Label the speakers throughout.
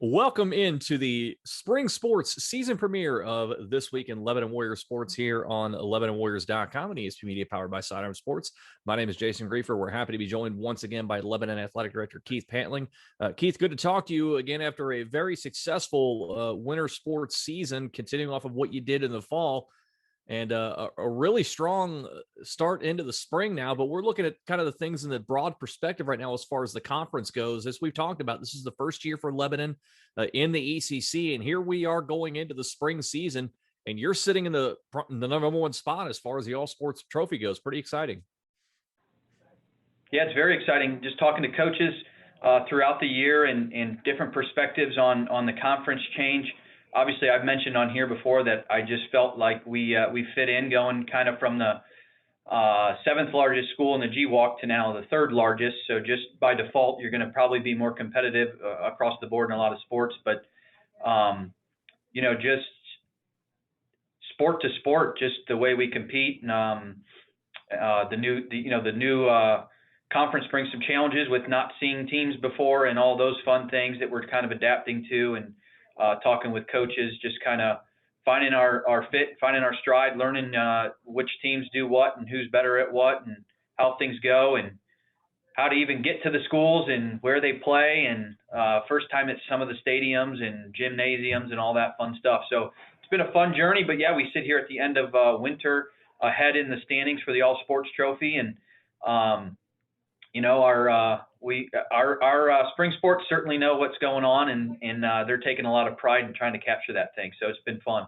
Speaker 1: Welcome into the spring sports season premiere of This Week in Lebanon Warriors Sports here on LebanonWarriors.com and ESP Media powered by Sidearm Sports. My name is Jason Griefer. We're happy to be joined once again by Lebanon Athletic Director Keith Pantling. Keith, good to talk to you again after a very successful winter sports season, continuing off of what you did in the fall. And a really strong start into the spring now, but we're looking at kind of the things in the broad perspective right now as far as the conference goes. As we've talked about, this is the first year for Lebanon in the ECC, and here we are going into the spring season, and you're sitting in the number one spot as far as the All Sports Trophy goes. Pretty exciting.
Speaker 2: Yeah, it's very exciting. Just talking to coaches throughout the year and different perspectives on the conference change. Obviously, I've mentioned on here before that I just felt like we fit in going kind of from the seventh largest school in the GWAC to now the third largest. So just by default, you're going to probably be more competitive across the board in a lot of sports. But just sport to sport, just the way we compete. And, the new conference brings some challenges with not seeing teams before and all those fun things that we're kind of adapting to and talking with coaches, just kind of finding our fit, finding our stride, learning which teams do what and who's better at what and how things go and how to even get to the schools and where they play and first time at some of the stadiums and gymnasiums and all that fun stuff. So it's been a fun journey, but yeah, we sit here at the end of winter ahead in the standings for the All Sports Trophy and our spring sports certainly know what's going on, and they're taking a lot of pride in trying to capture that thing. So it's been fun.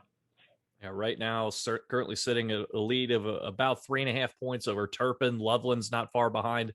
Speaker 1: Yeah, right now, currently sitting a lead of about 3.5 points over Turpin. Loveland's not far behind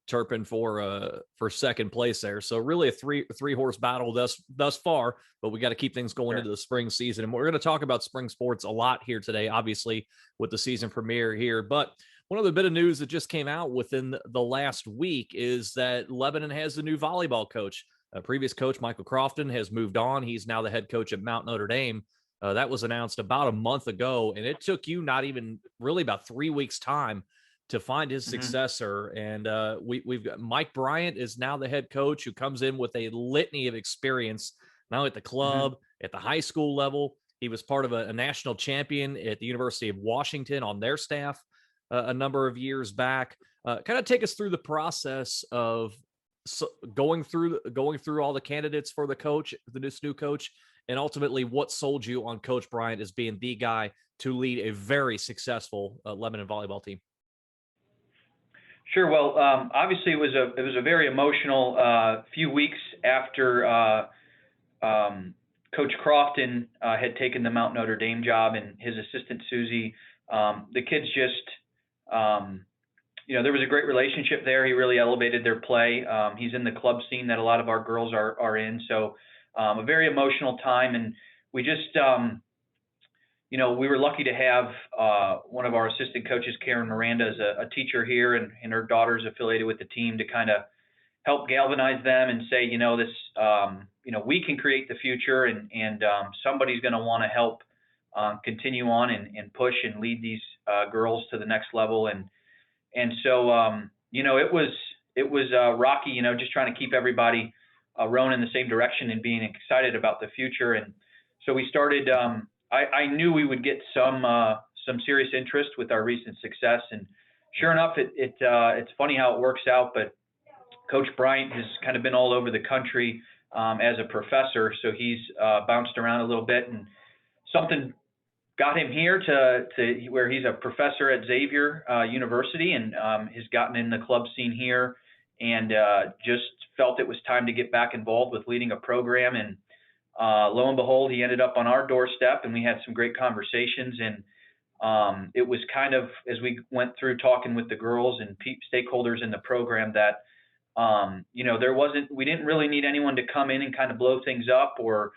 Speaker 1: Turpin for second place there. So really a three horse battle thus far, but we got to keep things going into the spring season. And we're going to talk about spring sports a lot here today, obviously with the season premiere here. But one other bit of news that just came out within the last week is that Lebanon has a new volleyball coach. Previous coach Michael Crofton has moved on. He's now the head coach at Mount Notre Dame. That was announced about a month ago, and it took you not even really about 3 weeks' time to find his successor. And we've got Mike Bryant is now the head coach, who comes in with a litany of experience, now at the club, at the high school level. He was part of a national champion at the University of Washington on their staff a number of years back. Kind of take us through the process of going through all the candidates for this new coach, and ultimately what sold you on Coach Bryant as being the guy to lead a very successful Lebanon volleyball team.
Speaker 2: Sure. Well, obviously it was a very emotional few weeks after Coach Crofton had taken the Mount Notre Dame job and his assistant Susie. The kids just there was a great relationship there. He really elevated their play. He's in the club scene that a lot of our girls are in. So a very emotional time. And we just, we were lucky to have one of our assistant coaches, Karen Miranda, as a teacher here, and her daughter's affiliated with the team to kind of help galvanize them and say, we can create the future and somebody's going to want to help continue on and push and lead these girls to the next level. And so, it was rocky, just trying to keep everybody rowing in the same direction and being excited about the future. And so we started, I knew we would get some serious interest with our recent success. And sure enough, it's funny how it works out, but Coach Bryant has kind of been all over the country as a professor. So he's bounced around a little bit, and something got him here to where he's a professor at Xavier University and has gotten in the club scene here and just felt it was time to get back involved with leading a program. And lo and behold, he ended up on our doorstep, and we had some great conversations. And it was kind of, as we went through talking with the girls and stakeholders in the program, that we didn't really need anyone to come in and kind of blow things up, or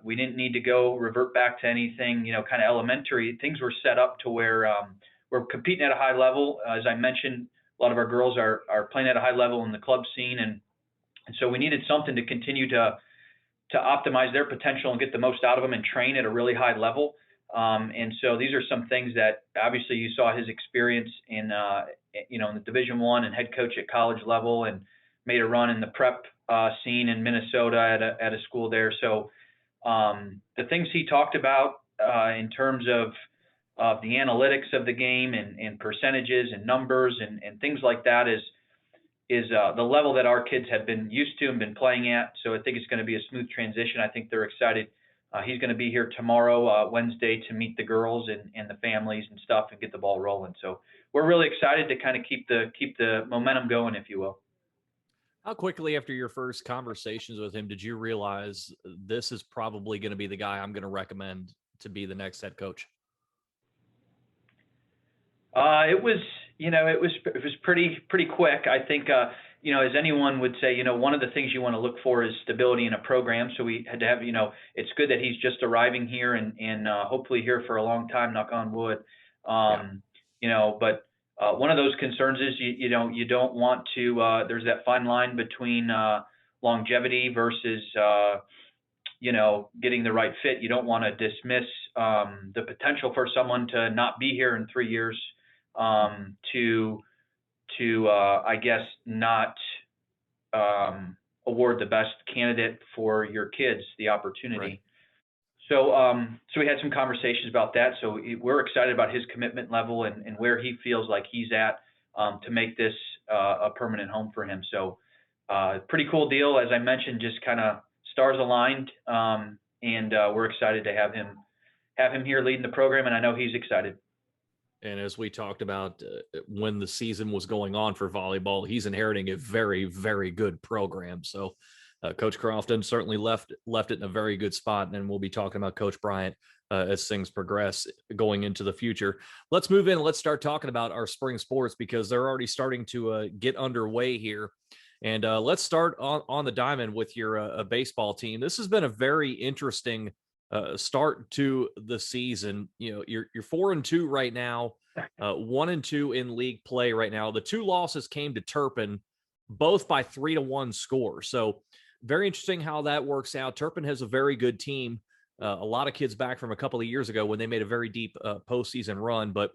Speaker 2: we didn't need to revert back to anything, kind of elementary. Things were set up to where we're competing at a high level. As I mentioned, a lot of our girls are playing at a high level in the club scene. And so we needed something to continue to optimize their potential and get the most out of them and train at a really high level. And so these are some things that obviously you saw his experience in the Division I and head coach at college level, and made a run in the prep scene in Minnesota at a school there. So the things he talked about in terms of the analytics of the game and percentages and numbers and things like that is the level that our kids have been used to and been playing at. So I think it's going to be a smooth transition. I think they're excited. He's going to be here tomorrow, Wednesday, to meet the girls and the families and stuff and get the ball rolling. So we're really excited to kind of keep the momentum going, if you will.
Speaker 1: How quickly after your first conversations with him did you realize this is probably going to be the guy I'm going to recommend to be the next head coach?
Speaker 2: It was pretty quick. I think, as anyone would say, one of the things you want to look for is stability in a program. So we had to have, it's good that he's just arriving here and hopefully here for a long time, knock on wood. But one of those concerns is you don't want to, there's that fine line between longevity versus, getting the right fit. You don't want to dismiss the potential for someone to not be here in 3 years, I guess, not award the best candidate for your kids the opportunity.
Speaker 1: Right.
Speaker 2: So we had some conversations about that. So we're excited about his commitment level and where he feels like he's at to make this a permanent home for him. So pretty cool deal. As I mentioned, just kind of stars aligned, and we're excited to have him here leading the program, and I know he's excited.
Speaker 1: And as we talked about when the season was going on for volleyball, he's inheriting a very, very good program. So Coach Crofton certainly left it in a very good spot. And we'll be talking about Coach Bryant as things progress going into the future. Let's move in. Let's start talking about our spring sports because they're already starting to get underway here. And let's start on the diamond with your baseball team. This has been a very interesting start to the season. You're 4-2 right now, 1-2 in league play right now. The two losses came to Turpin, both by 3-1 score. So very interesting how that works out. Turpin has a very good team. A lot of kids back from a couple of years ago when they made a very deep postseason run. But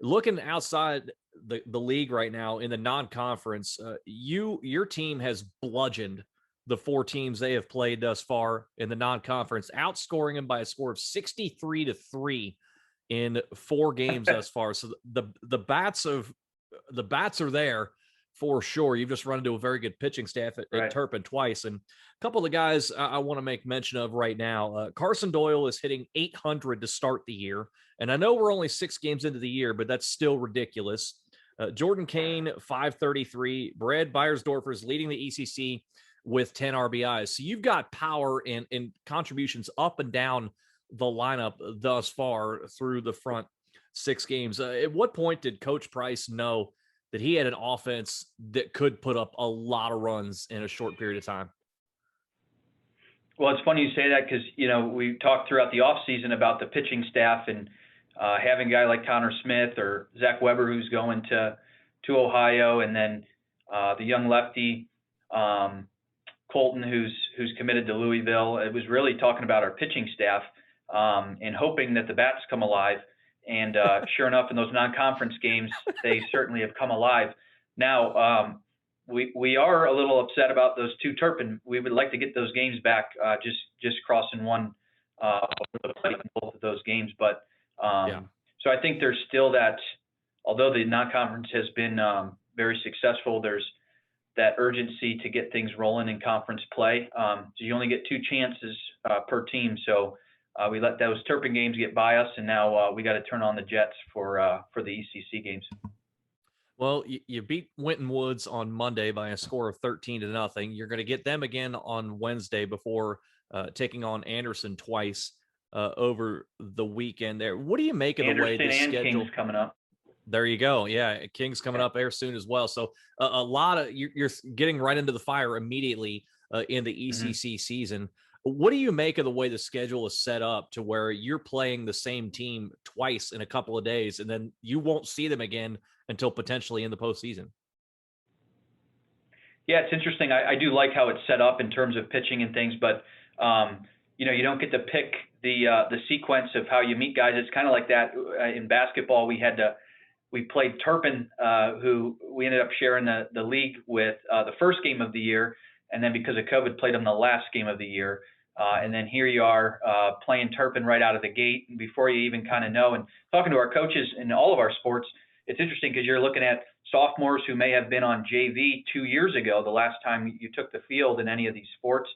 Speaker 1: looking outside the league right now in the non-conference, your team has bludgeoned the four teams they have played thus far in the non-conference, outscoring them by a score of 63-3 in 4 games thus far. So the bats are there for sure. You've just run into a very good pitching staff at Turpin twice. And a couple of the guys I want to make mention of right now, Carson Doyle is hitting .800 to start the year. And I know we're only 6 games into the year, but that's still ridiculous. Jordan Kane, .533. Brad Beiersdorfer is leading the ECC with 10 RBIs. So you've got power and contributions up and down the lineup thus far through the front 6 games. At what point did Coach Price know that he had an offense that could put up a lot of runs in a short period of time?
Speaker 2: Well, it's funny you say that because, we talked throughout the offseason about the pitching staff and having a guy like Connor Smith or Zach Weber who's going to Ohio, and then the young lefty Colton who's committed to Louisville. It was really talking about our pitching staff and hoping that the bats come alive. And sure enough, in those non-conference games, they certainly have come alive. Now, we are a little upset about those 2 Turpin. We would like to get those games back, just crossing one over the plate in both of those games. But so I think there's still that, although the non-conference has been very successful, there's that urgency to get things rolling in conference play. So you only get 2 chances per team. So we let those Turpin games get by us, and now we got to turn on the Jets for the ECC games.
Speaker 1: Well, you beat Winton Woods on Monday by a score of 13-0. You're going to get them again on Wednesday before taking on Anderson twice over the weekend there. What do you make of the way the schedule
Speaker 2: King's coming up?
Speaker 1: There you go. Yeah, King's coming up there soon as well. So a lot of you're getting right into the fire immediately in the ECC season. What do you make of the way the schedule is set up to where you're playing the same team twice in a couple of days, and then you won't see them again until potentially in the postseason?
Speaker 2: Yeah, it's interesting. I do like how it's set up in terms of pitching and things, but you don't get to pick the sequence of how you meet guys. It's kind of like that in basketball. We played Turpin, who we ended up sharing the league with the first game of the year. and then because of COVID, played them the last game of the year. And then here you are playing Turpin right out of the gate before you even kind of know. And talking to our coaches in all of our sports, it's interesting because you're looking at sophomores who may have been on JV 2 years ago, the last time you took the field in any of these sports.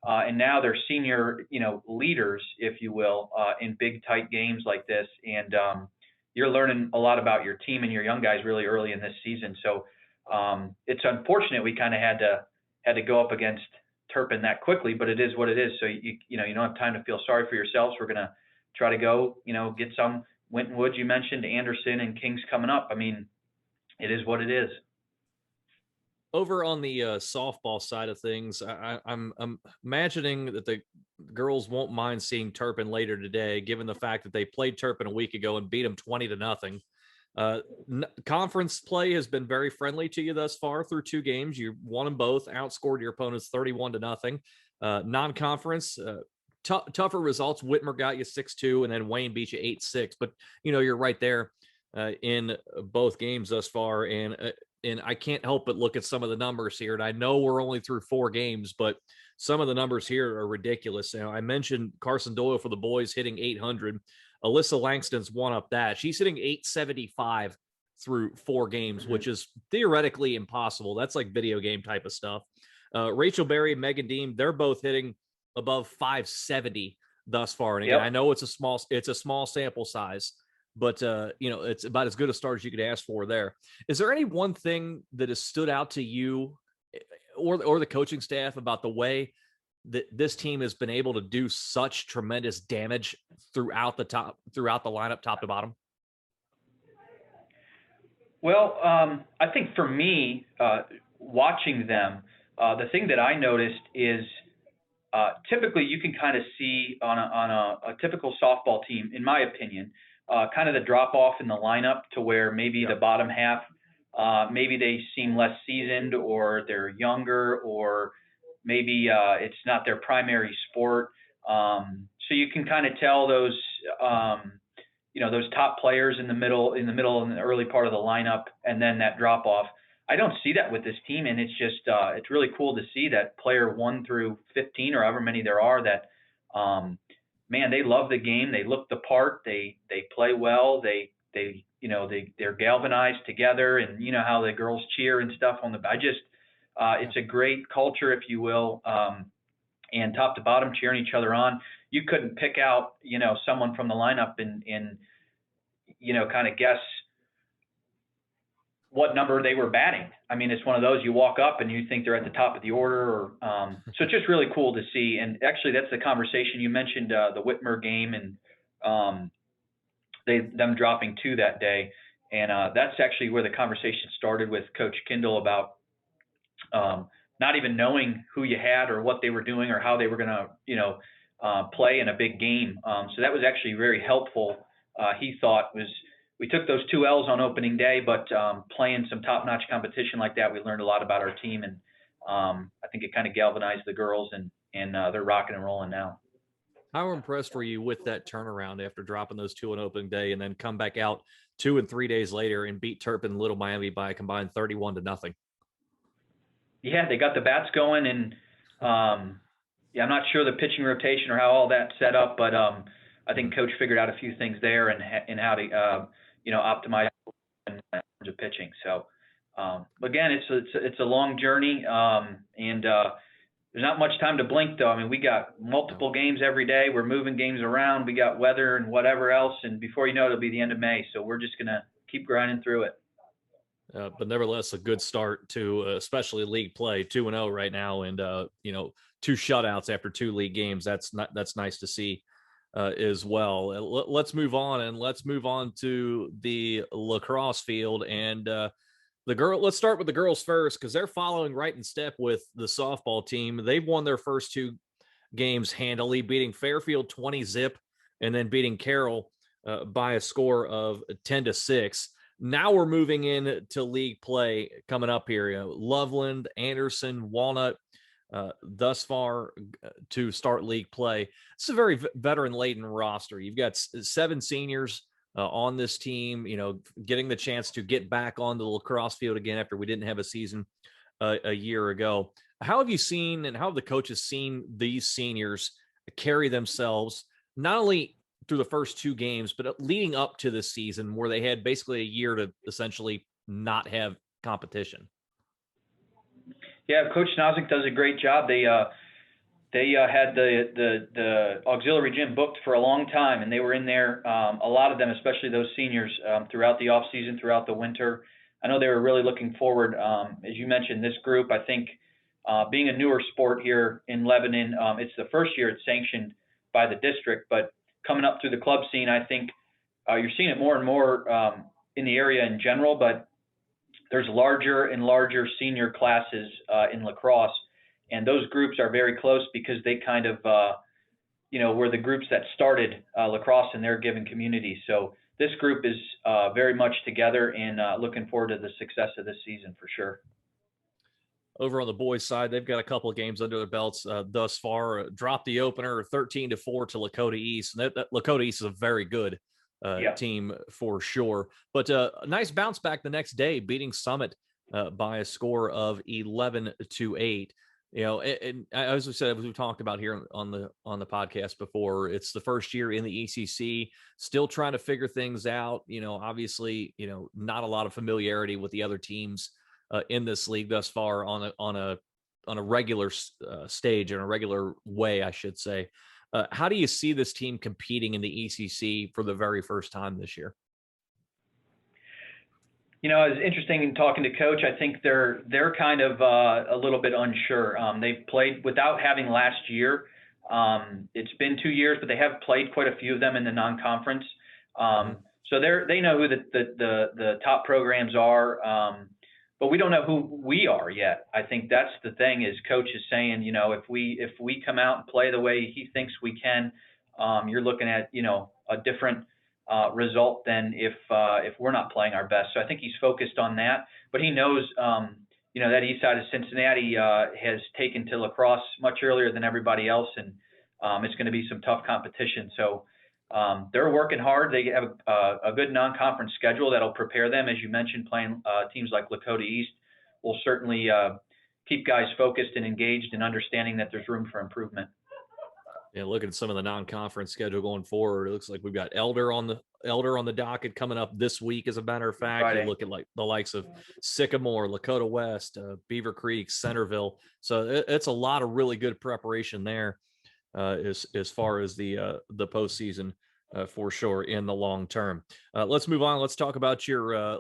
Speaker 2: And now they're senior, leaders, if you will, in big, tight games like this. And you're learning a lot about your team and your young guys really early in this season. So it's unfortunate we kind of had to go up against Turpin that quickly, but it is what it is. So you don't have time to feel sorry for yourselves. We're gonna try to go, get some. Winton Woods, you mentioned Anderson and Kings coming up. I mean, it is what it is.
Speaker 1: Over on the softball side of things, I'm imagining that the girls won't mind seeing Turpin later today, given the fact that they played Turpin a week ago and beat them 20-0. Conference play has been very friendly to you thus far through 2 games. You won them both, outscored your opponents 31-0. Non-conference, tougher results. Whitmer got you 6-2, and then Wayne beat you 8-6. But you're right there in both games thus far, and I can't help but look at some of the numbers here. And I know we're only through 4 games, but some of the numbers here are ridiculous. I mentioned Carson Doyle for the boys hitting 800. Alyssa Langston's one up that. She's hitting 875 through 4 games, which is theoretically impossible. That's like video game type of stuff. Rachel Berry, Megan Deem, they're both hitting above 570 thus far. And again, I know it's a small sample size, but it's about as good a start as you could ask for there. Is there any one thing that has stood out to you or the coaching staff about the way that this team has been able to do such tremendous damage throughout the lineup, top to bottom?
Speaker 2: Well, I think for me, watching them, the thing that I noticed is typically you can kind of see on a typical softball team, in my opinion, kind of the drop off in the lineup to where maybe the bottom half, maybe they seem less seasoned or they're younger or maybe it's not their primary sport. So you can kind of tell those, those top players in the middle and the early part of the lineup, and then that drop off. I don't see that with this team, and it's just it's really cool to see that player 1 through 15 or however many there are that, man, they love the game. They look the part. They play well. They're galvanized together, and how the girls cheer and stuff on the. It's a great culture, if you will, and top to bottom cheering each other on. You couldn't pick out, someone from the lineup and kind of guess what number they were batting. I mean, it's one of those you walk up and you think they're at the top of the order. So it's just really cool to see. And actually, that's the conversation you mentioned, the Whitmer game and them dropping 2 that day. And that's actually where the conversation started with Coach Kindle about not even knowing who you had or what they were doing or how they were going to, play in a big game. So that was actually very helpful. He thought we took those 2 L's on opening day, but playing some top-notch competition like that, we learned a lot about our team, and I think it kind of galvanized the girls, and they're rocking and rolling now.
Speaker 1: How impressed were you with that turnaround after dropping those 2 on opening day and then come back out 2 and 3 days later and beat Turpin Little Miami by a combined 31-0?
Speaker 2: Yeah, they got the bats going, and I'm not sure the pitching rotation or how all that set up, but I think Coach figured out a few things there and how to optimize in terms of pitching. So again, it's a long journey, and there's not much time to blink, though. I mean, we got multiple games every day. We're moving games around. We got weather and whatever else, and before you know it, it'll be the end of May. So we're just gonna keep grinding through it.
Speaker 1: But nevertheless, a good start to especially league play, 2-0 right now, and 2 shutouts after 2 league games. That's nice to see as well. Let's move on, and let's move on to the lacrosse field and let's start with the girls first, because they're following right in step with the softball team. They've won their first 2 games handily, beating Fairfield 20-0 and then beating Carroll by a score of 10-6. Now we're moving into league play coming up here. Loveland, Anderson, Walnut, thus far to start league play. It's a very veteran-laden roster. You've got 7 seniors on this team, getting the chance to get back on the lacrosse field again after we didn't have a season a year ago. how have you seen and how have the coaches seen these seniors carry themselves, not only through the first two games, but leading up to this season where they had basically a year to essentially not have competition?
Speaker 2: Yeah, Coach Nozick does a great job. They had the auxiliary gym booked for a long time, and they were in there, a lot of them, especially those seniors, throughout the off season, throughout the winter. I know they were really looking forward. As you mentioned, this group, I think, being a newer sport here in Lebanon, it's the first year it's sanctioned by the district, but coming up through the club scene, I think you're seeing it more and more in the area in general, but there's larger and larger senior classes in lacrosse, and those groups are very close because they kind of, were the groups that started lacrosse in their given community. So this group is very much together, and looking forward to the success of this season for sure.
Speaker 1: Over on the boys' side, they've got a couple of games under their belts thus far. Dropped the opener 13-4 to Lakota East. And that Lakota East is a very good team for sure. But a nice bounce back the next day, beating Summit by a score of 11-8. And as we said, as we talked about here on the podcast before, it's the first year in the ECC, still trying to figure things out. Obviously, not a lot of familiarity with the other teams in this league thus far on a regular stage, in a regular way, I should say. How do you see this team competing in the ECC for the very first time this year?
Speaker 2: It's interesting in talking to Coach. I think they're kind of a little bit unsure. They've played without having last year. It's been 2 years, but they have played quite a few of them in the non-conference. So they know who the top programs are. But we don't know who we are yet. I think that's the thing. Is Coach is saying, if we come out and play the way he thinks we can, you're looking at a different result than if we're not playing our best. So I think he's focused on that. But he knows that east side of Cincinnati has taken to lacrosse much earlier than everybody else, and it's going to be some tough competition. So they're working hard. They have a good non-conference schedule that'll prepare them. As you mentioned, playing teams like Lakota East will certainly keep guys focused and engaged and understanding that there's room for improvement.
Speaker 1: Yeah, looking at some of the non-conference schedule going forward, it looks like we've got Elder on the docket coming up this week. As a matter of fact,
Speaker 2: Friday.
Speaker 1: You look at like the likes of Sycamore, Lakota West, Beaver Creek, Centerville. So it's a lot of really good preparation there as far as the postseason for sure in the long term. Let's move on. Let's talk about your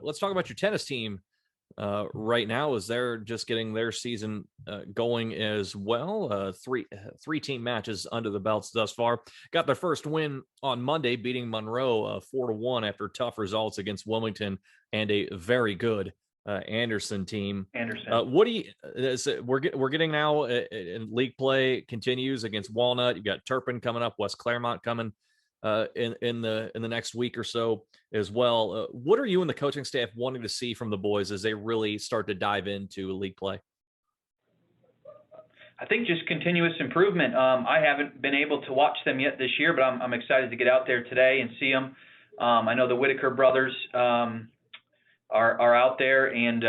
Speaker 1: tennis team right now, as they're just getting their season going as well. Three team matches under the belts thus far. Got their first win on Monday, beating Monroe 4-1 after tough results against Wilmington and a very good Anderson team. What do you? We're getting now in league play continues against Walnut. You've got Turpin coming up, West Claremont coming in the next week or so as well. What are you and the coaching staff wanting to see from the boys as they really start to dive into league play?
Speaker 2: I think just continuous improvement. I haven't been able to watch them yet this year, but I'm excited to get out there today and see them. I know the Whitaker brothers are out there, and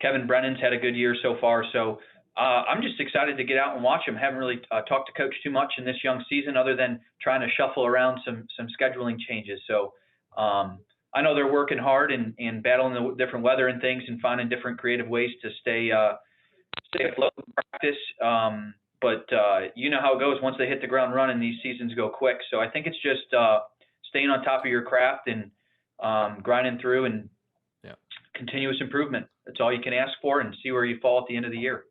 Speaker 2: Kevin Brennan's had a good year so far. So I'm just excited to get out and watch them. Haven't really talked to Coach too much in this young season, other than trying to shuffle around some scheduling changes. So I know they're working hard and battling the different weather and things, and finding different creative ways to stay afloat in practice. But you know how it goes. Once they hit the ground running, these seasons go quick. So I think it's just staying on top of your craft and grinding through and continuous improvement. That's all you can ask for, and see where you fall at the end of the year.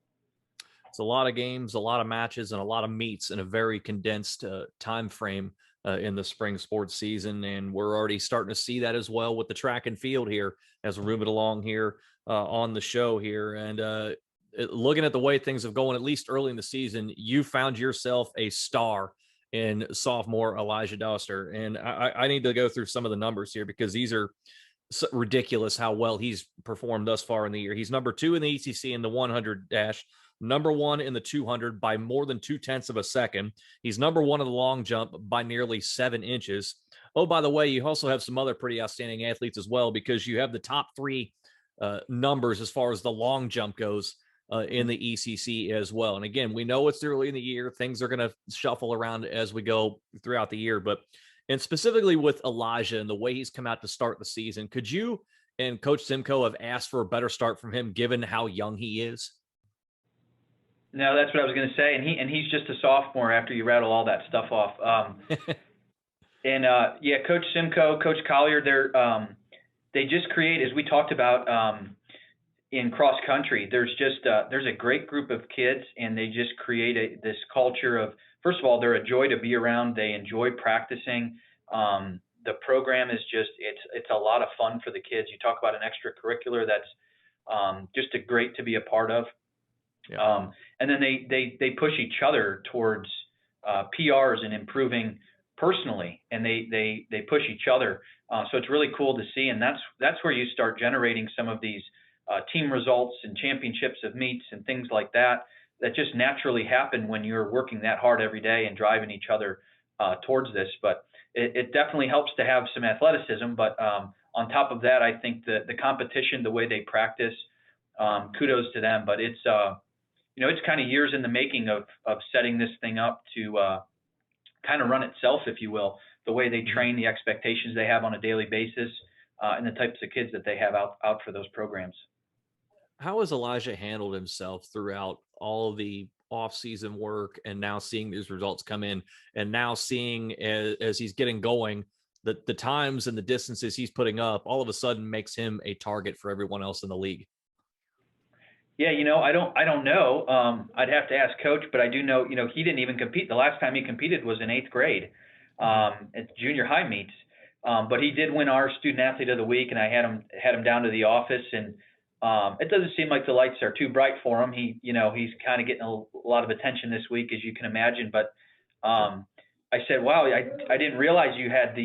Speaker 1: It's a lot of games, a lot of matches, and a lot of meets in a very condensed time frame in the spring sports season. And we're already starting to see that as well with the track and field here as we're moving along here on the show here. And looking at the way things have gone, at least early in the season, you found yourself a star in sophomore Elijah Doster. And I need to go through some of the numbers here, because these are ridiculous how well he's performed thus far in the year. He's number 2 in the ECC in the 100 dash, number 1 in the 200 by more than 0.2 of a second. He's number 1 in the long jump by nearly 7 inches. Oh, by the way, you also have some other pretty outstanding athletes as well, because you have the top 3 numbers as far as the long jump goes in the ECC as well. And again, we know it's early in the year. Things are going to shuffle around as we go throughout the year. But, and specifically with Elijah and the way he's come out to start the season, could you and Coach Simcoe have asked for a better start from him given how young he is?
Speaker 2: No, that's what I was going to say. And he's just a sophomore after you rattle all that stuff off. Yeah, Coach Simcoe, Coach Collier, they just create, as we talked about in cross country, there's a great group of kids, and they just create this culture of, first of all, they're a joy to be around. They enjoy practicing. The program is just, it's a lot of fun for the kids. You talk about an extracurricular that's just great to be a part of. Yeah. And then they push each other towards PRs and improving personally, and they push each other. So it's really cool to see, and that's where you start generating some of these team results and championships of meets and things like that just naturally happen when you're working that hard every day and driving each other towards this. But it definitely helps to have some athleticism. But on top of that, I think the competition, the way they practice, kudos to them. But it's it's kind of years in the making of setting this thing up to kind of run itself, if you will, the way they train, the expectations they have on a daily basis, and the types of kids that they have out for those programs.
Speaker 1: How has Elijah handled himself throughout all the off-season work and now seeing these results come in, and now seeing as he's getting going, the times and the distances he's putting up all of a sudden makes him a target for everyone else in the league?
Speaker 2: Yeah, I don't know. I'd have to ask Coach, but I do know, he didn't even compete. The last time he competed was in 8th grade at junior high meets. But he did win our student athlete of the week, and I had him down to the office, and it doesn't seem like the lights are too bright for him. He's kind of getting a lot of attention this week, as you can imagine. But I said, wow, I didn't realize you had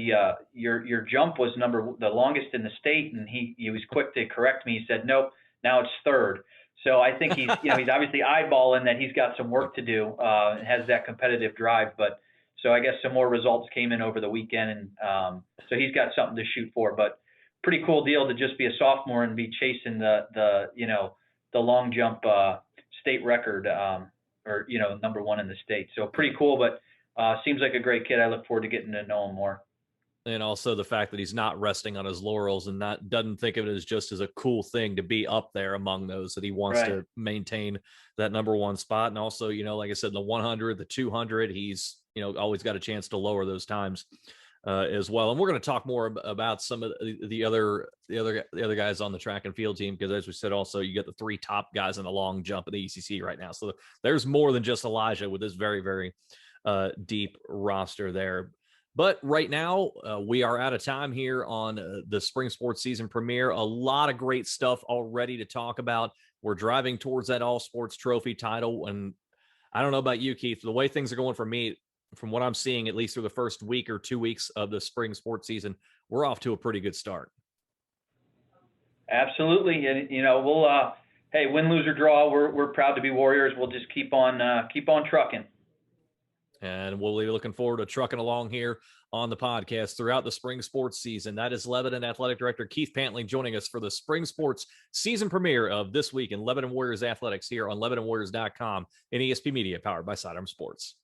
Speaker 2: your jump was the longest in the state, and he was quick to correct me. He said, nope, now it's 3rd. So I think he's he's obviously eyeballing that he's got some work to do, and has that competitive drive. But so I guess some more results came in over the weekend, and so he's got something to shoot for. But pretty cool deal to just be a sophomore and be chasing the long jump state record, or number 1 in the state. So pretty cool, but seems like a great kid. I look forward to getting to know him more.
Speaker 1: And also the fact that he's not resting on his laurels and doesn't think of it as just as a cool thing to be up there among those, that he wants to maintain that number 1 spot. And also, like I said, the 100, the 200, he's, always got a chance to lower those times as well. And we're going to talk more about some of the other guys on the track and field team, because as we said, also you get the 3 top guys in the long jump in the ECC right now. So there's more than just Elijah with this very, very deep roster there. But right now, we are out of time here on the spring sports season premiere. A lot of great stuff already to talk about. We're driving towards that all sports trophy title. And I don't know about you, Keith, the way things are going for me, from what I'm seeing, at least through the first week or 2 weeks of the spring sports season, we're off to a pretty good start.
Speaker 2: Absolutely. And, we'll, hey, win, lose, or draw, we're proud to be Warriors. We'll just keep on trucking.
Speaker 1: And we'll be looking forward to trucking along here on the podcast throughout the spring sports season. That is Lebanon Athletic Director Keith Pantling joining us for the spring sports season premiere of This Week in Lebanon Warriors Athletics here on LebanonWarriors.com and ESP Media, powered by Sidearm Sports.